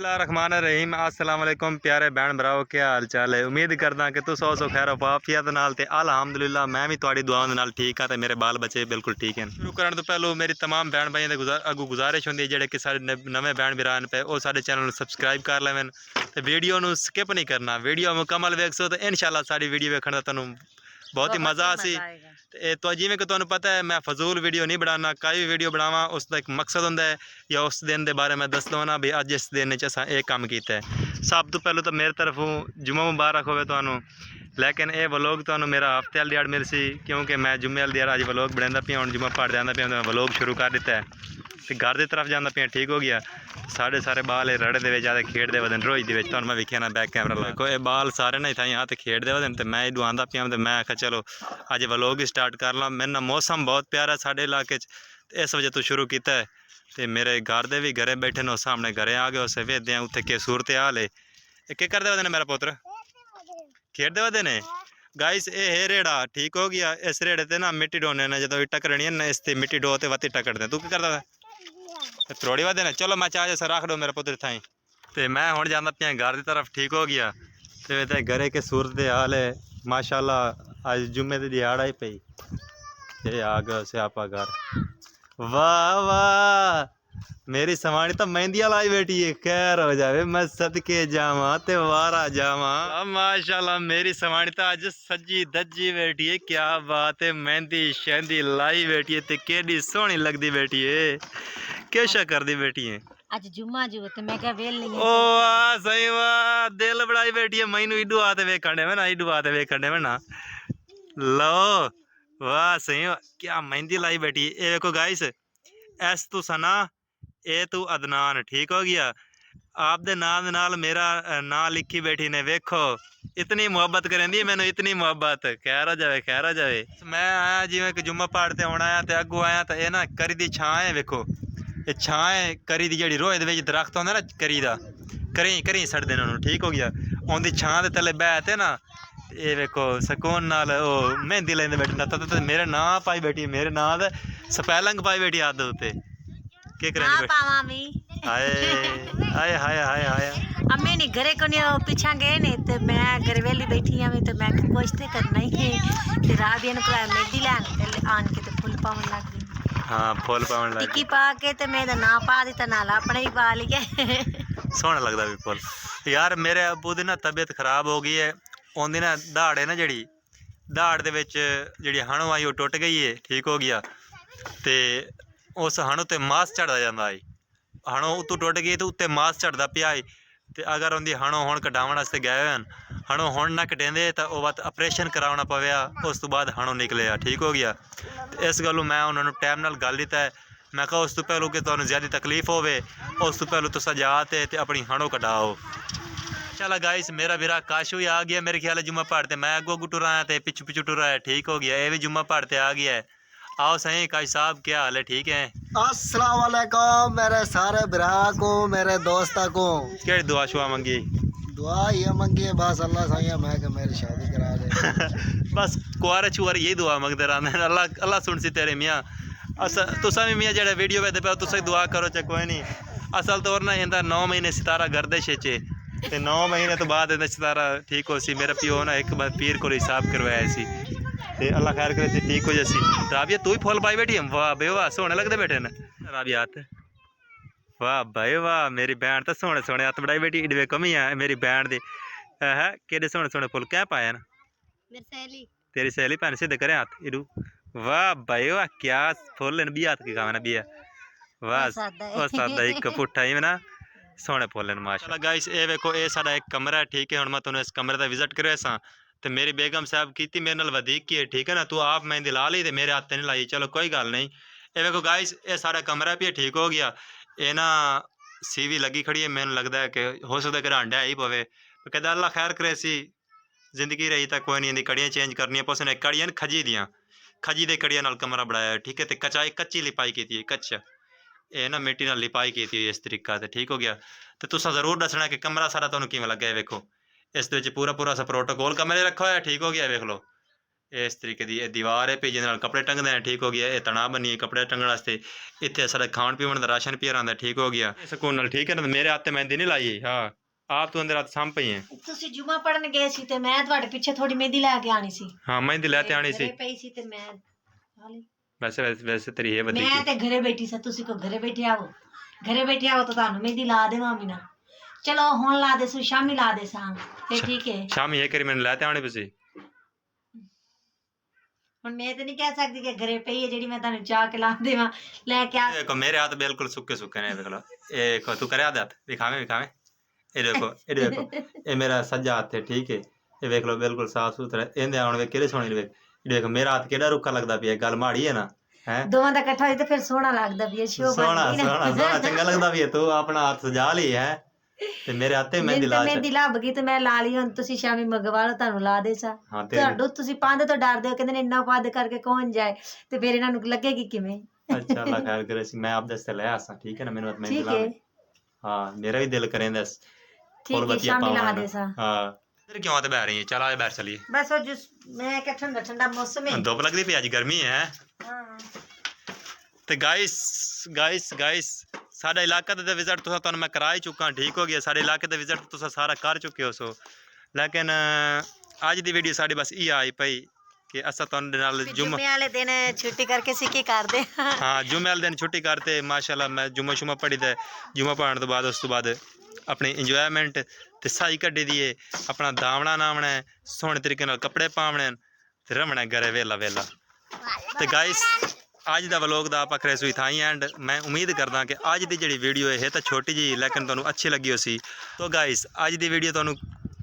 बिस्मिल्लाहिर्रहमानिर्रहीम अस्सलाम वालेकुम प्यारे भैन भराओ क्या हाल चाल है। उम्मीद करदा कि तुस सौ खैर वाफियत नाल ते अल्हम्दुलिल्लाह मैं भी तुहाडी दुआओं दे नाल ठीक हाँ ते मेरे बाल बच्चे बिल्कुल ठीक हैं। शुरू करने तो पहले मेरी तमाम भैन भाइयों दे अगू गुजारिश होंदी जेडे कि साडे नवे भैन भरा पे वो साडे चैनल नूं सबसक्राइब कर लेवन ते वीडियो नूं स्किप नहीं करना, वीडियो मुकम्मल वेखसो तो इंशाल्लाह साडी वीडियो वेखण दा तुहानूं बहुत ही मज़ा आसी। तो जिमें कि तुहानूं पता है मैं फजूल वीडियो नहीं बनाना, कोई भी वीडियो बनावा उसका एक मकसद होंदा है या उस दिन के बारे में दस दवा भी अज इस दिन असा ये काम किया है। सब तो पहले तो मेरे तरफों जुम्मा मुबारक होवे तुहानूं। लेकिन ये व्लॉग तुहानूं मेरा हफ्ते वाली दिहाड़ मिल सी क्योंकि मैं जुम्मे वाली दिहाड़ अज व्लॉग बनांदा पिया, हुण जुम्मा पढ़ जांदा पिया, मैं व्लॉग शुरू कर दिता है तो घर की तरफ जाना पिया। ठीक हो गया साढ़े सारे बाल रड़े दे ज़्यादा खेडते वदन रोज दे तुहानूं मैं वेखिया ना बैक कैमरा ला को ये बाल सारे ना इतना यहाँ तो खेडते वदन तो मैं इदू आंदा पिया तो मैं आख्या चलो अज व्लॉग ही स्टार्ट कर ला। मेरे ना मौसम बहुत प्यारा साढ़े इलाके इस वजह तो शुरू किया है तो मेरे घर दे भी घरे बैठे नो सामने घरे आ गए उसे वेखते हैं उत्थे के सूरत हाल है। क्या करते वदे ने मेरा पुत्र खेडते वदे ने गाइस ये है रेड़ा। ठीक हो गया इस रेड़े ते ना मिट्टी डोने ने जो इट्टा करनी है ना इस मिट्टी डो ते वत इट्टा कटते। तू क्या करता था त्रोड़ी वदे ने चलो मैं चाह जैसा रख दो मेरा पुत्र थाई तो मैं हुण जांदा पिया घर की तरफ। ठीक हो गया तो घरे के सूरत हाल है माशाल्लाह। अज जुम्मे की दिहाड़ आई पई ये आ गया स्यापा घर। वाह वाह मेरी सवाणी तो मेहंदियां लाई बैठी है। खैर हो जावे मैं सदके जावा ते वारा जावा। माशाल्लाह मेरी सवाणी तो अज सजी दजी बैठी है। क्या बात है मेहंदी शहंदी लाई बैठी है ते केडी सोहनी लगदी बैठी है। क्या करदी बैठी है आज जुम्मा जो ते मैं क्या वेल नहीं ओ वाह सही वाह दिल बढ़ाई बैठी है। मैनू इडू आते वेखण में ना इडू आते वेखण में ना लो वाह सही क्या मेहंदी लाई बैठी है। ये देखो गाइस एस तू सना ए तू अदनान। ठीक हो गया आपदे नाम नाल मेरा ना लिखी बैठी ने वेखो इतनी मुहब्बत करेंदी है मैनू इतनी मुहब्बत। खैर हो जाए खैर हो जाए। मैं आया जिवें कि जुम्मा पहाड़ ते आना आया तो अगू आया तो ये ना करी दी छां है। वेखो ये छां है करी दी जी रोए दे दरख्त होंदा ना करी दा करी करी सड़दे ने। ठीक हो गया उनकी छां दे थल्ले बैठते ना ये वेखो सकून नाल ओ मेहंदी लेंदे बैठे तो मेरे नां पाई बैठी मेरे नां दे स्पैलिंग पाई बैठी हाथ दे उत्ते के हाँ पावा मी हाय हाय हाय हाय हाय अम्मी नी घरे को नहीं पीछा गए ने ते मैं घर वेली बैठी हूं तो मैं कुछ ते करना ही ते राबिया ने कहा मेहंदी लैन ते आन के ते फुल पावन लग गई। हाँ फुल पावन लग टिक्की पा के ते मेरा नाम पा दिता नाल अपने ही पा लिया सोहना लगदा भी फुल। यार मेरे अबू दी ना तबीयत खराब हो गई है ओंदी ना दाड़ है ना जड़ी दाड़ दे विच जड़ी हणो आई वो टुट गई है। ठीक हो गया ते उस हणो ते मास चढ़दा जांदा है हणो उतों टुट गई तो उत्ते मास चढ़दा पिया है ते अगर उनकी हणो हुण कटाउण वास्ते गए हन हणो हुण ना कटेंदे तो वह बात ऑपरेशन कराना पवेआ उस तो बाद हणो निकलिया। ठीक हो गया तो इस गल्लों मैं उन्होंने टाइम नाल गल दिता है मैं कहा उस तो पहलू कि तुहानूं ज़्यादा तकलीफ होवे उस तो पहलू तुसां जाते ते अपनी हणो कटाओ। चला गाइस मेरा वीरा काशू ही आ गया मेरे ख्याल है जुम्मा पहाड़ ते मैं अगो अगू टुर आया तो पिछू पिछू टुर आया। ठीक हो गया ये भी जुम्मा पहाड़ ते आ गया है। आओ सही काश साहब क्या हाल है ठीक है। अस्सलाम वालेकुम मेरे सारे भरा को मेरे दोस्ता को क्या दुआ शुआ मंगी दुआ ये मंगी है बस अल्लाह साइया मैं कि मेरी शादी करा दे बस कुआरे छुआरे यही दुआ मंगते रहते हैं अल्लाह अल्लाह सुन सी तेरे मियाँ। तुसा भी मियाँ जेह्ड़े वीडियो वेखदे पे तुसा दुआ करो चाहे कोई नहीं। असल तौर ना इंदा 9 महीने सितारा गर्दिश च ते 9 महीने तो बाद इंदा सितारा ठीक हो सी। मेरा प्यो ना एक बार पीर को हिसाब करवाया सी ते अल्लाह खैर करे ठीक हो जासी। राबिया तू ही फुल पाई बैठी है वाह बे वाह सोहने लगते बैठे न राबिया हाथ वाह भाई वाह मेरी भैन तो सोहने सोहने हत्थ बढ़ाई बैठी इडवे कमी है मेरी भैन दे है केडे सोहने सोहने फुल क्या पाए न तेरी सहेली भैन सीधे करे हाथ इडू वाह भाई वाह क्या फुल इन भी हाथ के खावे ना बिया वाह ओ सादा एक पुट्ठा ही ना सोहने फुल इन माशाल्लाह। गाइस ये वेखो ये साडा एक कमरा है। ठीक है हुण मैं तुहानूं इस कमरे दा विजिट करवाया सा तो मेरी बेगम साहब की मेरे नाल वधीक की है। ठीक है ना तू आप मेहंदी ला ली तो मेरे हाथ नहीं लाई चलो कोई गल नहीं। ये देखो गाइस ये सारा कमरा भी ठीक हो गया ये ना सीवी लगी खड़ी है मैंने लगता है कि हो सकता है कि हांडा ही पवे तो कहता अल्लाह खैर करे सी जिंदगी रही तो कोई नहीं इंदी कड़ियाँ चेंज करनियाँ पस ने कड़ियाँ खजी दियाँ खजी दे कड़ियाँ नाल कमरा बनाया ठीक है तो कचाई कच्ची लिपाई की थी कच्चा ये ना मिट्टी नाल लिपाई की थी इस तरीका से। ठीक हो गया तो तुसा जरूर दसना कि कमरा सारा तुहानूं किवें लग्या है। वेखो इस पूरा पूरा सा प्रोटोकॉल कमरे रखा हुआ है। ठीक हो गया वेख लो इस तरीके की दीवार है पे जिहदे कपड़े टंगदे हैं ठीक हो गया। ये तना बनी है कपड़े टंगण वास्ते। इत्थे साडा खाण पीण दा राशन पिया रहिंदा ठीक हो गया। सुकून नाल ठीक है ना। मेरे हाथ ते मेहंदी नहीं लाई। हाँ आप तू अंदर हाथ साम पई है। ਤੁਸੀਂ ਜੁਮਾ ਪੜਨ ਗਏ ਸੀ ਤੇ ਮੈਂ ਤੁਹਾਡੇ ਪਿੱਛੇ ਥੋੜੀ ਮਹਿੰਦੀ ਲੈ ਕੇ ਆਣੀ ਸੀ। हाँ मेहंदी लेते आनी सी। ਘਰੇ ਪਈ ਸੀ ਤੇ ਮੈਂ ਲਾ ਲਈ। वैसे तेरी है बदी ਮੈਂ ਤੇ ਘਰੇ ਬੈਠੀ ਸੀ ਤੁਸੀਂ ਕੋ ਘਰੇ ਬੈਠੇ ਆਵੋ। ਘਰੇ ਬੈਠੇ ਆਵੋ ਤਾਂ ਤੁਹਾਨੂੰ ਮਹਿੰਦੀ ਲਾ ਦੇਵਾਂ ਵੀ ਨਾ। ਚਲੋ ਹੁਣ ਲਾ ਦੇ ਸੂ ਸ਼ਾਮੀ ਲਾ ਦੇ ਸਾਂ ਤੇ ਠੀਕ ਹੈ। शामी ये करी मैंने लेते आनी पसी। ਹੁਣ ਮੈਂ ਤੇ ਨਹੀਂ ਕਹਿ ਸਕਦੀ ਕਿ ਘਰੇ ਪਈ ਹੈ ਜਿਹੜੀ ਮੈਂ ਤੁਹਾਨੂੰ ਚਾਹ ਕੇ ਲਾ ਦੇਵਾਂ ਲੈ ਕੇ ਆ। देखो मेरे हाथ बिल्कुल सूखे सूखे ने देख लो। ये देखो तू करे हाथ दिखावे दिखावे। ये देखो ये मेरा सज्जा हाथ है ठीक है। ये देख लो बिल्कुल साफ सुथरा। इहदे आउण वे किहड़े सोहणे देख। ये देखो मेरा हाथ केड़ा रुक्खा लगदा पिया। गल माड़ी है ना है। ਦੋਵਾਂ ਦਾ ਇਕੱਠਾ ਹੋਈ ਤੇ ਫਿਰ ਸੋਹਣਾ ਲੱਗਦਾ ਵੀ ਇਹ ਸ਼ੋਭਾ सोहना सोहना सोहना चंगा लगदा पिया। तू अपना हाथ सजा ली है ते मेरे हाथे मेहंदी ला ਮਹਿੰਦੀ ਲੱਭ ਗਈ ਤੇ ਮੈਂ ਲਾ ਲਈ। ਹੁਣ ਤੁਸੀਂ ਸ਼ਾਮੀ ਮੰਗਵਾ ਲਓ ਤੁਹਾਨੂੰ ਲਾ ਦੇ ਸਾਂ। हाँ तेरी ਤੁਹਾਨੂੰ ਤੁਸੀਂ ਪੰਧ ਤੋਂ ਡਰਦੇ ਹੋ ਕਹਿੰਦੇ ਨੇ ਇੰਨਾ ਪੰਧ ਕਰਕੇ ਕੌਣ ਜਾਏ ਤੇ ਫਿਰ ਇਹਨਾਂ ਨੂੰ ਲੱਗੇਗੀ ਕਿਵੇਂ। अच्छा अल्लाह खैर करे। मैं आप दस्ते ले आसा ठीक है ना। मेनू मेहंदी ठीक ला। है हाँ मेरा भी दिल करेंदा ठीक है शामी ला दे सां। हाँ इधर क्यों आते बह रही है। चल आज बाहर चलिए। बस वो जो मैं क्या ठंडा ठंडा मौसम है। धुप लगती पई अज गर्मी है। हाँ ਤੇ ਗਾਇਸ ਸਾਡਾ ਇਲਾਕਾ ਦਾ ਵਿਜ਼ਿਟ ਤੁਹਾਨੂੰ ਮੈਂ ਕਰਾ ਹੀ ਚੁੱਕਾ ਠੀਕ ਹੋ ਗਿਆ। ਸਾਡੇ ਇਲਾਕੇ ਦਾ ਵਿਜ਼ਿਟ ਤੁਸੀਂ ਸਾਰਾ ਕਰ ਚੁੱਕੇ ਹੋ ਸੋ ਲੇਕਿਨ ਅੱਜ ਦੀ ਵੀਡੀਓ ਸਾਡੀ ਬਸ ਇਹ ਆਈ ਪਈ ਕਿ ਅਸਾਂ ਤੁਹਾਡੇ ਨਾਲ जुम्मे वाले दिन छुट्टी करके सी की कर दे। ਹਾਂ ਜੁਮੇ ਵਾਲੇ ਦਿਨ ਛੁੱਟੀ ਕਰਤੇ ਮਾਸ਼ਾਅੱਲਾ। ਮੈਂ ਜੁਮਾ ਪੜ੍ਹੀ ਤੇ ਜੁਮਾ ਪੜ੍ਹਨ ਤੋਂ ਬਾਅਦ ਉਸ ਤੋਂ ਬਾਅਦ ਆਪਣੀ ਇੰਜੋਇਮੈਂਟ ਤੇ ਸਾਈ ਕੱਢੀ ਦੀ ਏ। ਆਪਣਾ ਦਾਵਣਾ ਨਾਵਣਾ ਸੋਹਣੇ ਤਰੀਕੇ ਨਾਲ ਕੱਪੜੇ ਪਾਵਣੇ ਤੇ ਰਮਣਾ ਘਰੇ ਵੇਲਾ ਤੇ ਗਾਇਸ ਅੱਜ ਦਾ ਵਲੋਗ ਦਾ ਆਪਾਂ ਕਰੇ ਸੂਈ ਥਾਈ ਐਂਡ ਮੈਂ ਉਮੀਦ ਕਰਦਾ ਕਿ ਅੱਜ ਦੀ ਜਿਹੜੀ ਵੀਡੀਓ ਇਹ ਤਾਂ ਛੋਟੀ ਜੀ ਲੇਕਿਨ ਤੁਹਾਨੂੰ ਅੱਛੀ ਲੱਗੀ ਹੋਸੀ। ਤੋ ਗਾਇਸ ਅੱਜ ਦੀ ਵੀਡੀਓ ਤੁਹਾਨੂੰ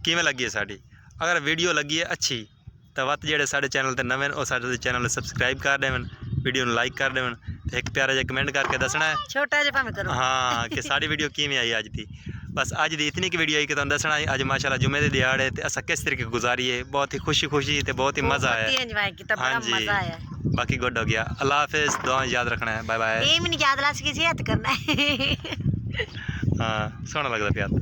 ਕਿਵੇਂ ਲੱਗੀ ਹੈ ਸਾਡੀ। ਅਗਰ ਵੀਡੀਓ ਲੱਗੀ ਹੈ ਅੱਛੀ ਤਾਂ ਵੱਧ ਜਿਹੜੇ ਸਾਡੇ ਚੈਨਲ ਤੇ ਨਵੇਂ ਉਹ ਸਾਡੇ ਚੈਨਲ ਨੂੰ ਸਬਸਕ੍ਰਾਈਬ ਕਰ ਦੇਵਣ ਵੀਡੀਓ ਨੂੰ ਲਾਈਕ ਕਰ ਦੇਵਣ ਤੇ ਇੱਕ ਪਿਆਰਾ ਜਿਹਾ ਕਮੈਂਟ ਕਰਕੇ ਦੱਸਣਾ ਹੈ छोटा जिहा भाਵੇਂ करो ਹਾਂ ਕਿ ਸਾਡੀ ਵੀਡੀਓ ਕਿਵੇਂ ਆਈ ਅੱਜ ਦੀ। बस अज की इतनी की वीडियो आई कि तुम दसना अज माशाल्लाह जुमे के दिहाड़े ते अस किस तरीके गुजारीए। बहुत ही खुशी ते बहुत ही मज़ा आया। हाँ जी बाकी गुड हो गया। अल्लाह हाफिज़। दुआ याद रखना है। Bye bye. याद ला सकी करना है। हाँ सोहना लगता प्यार।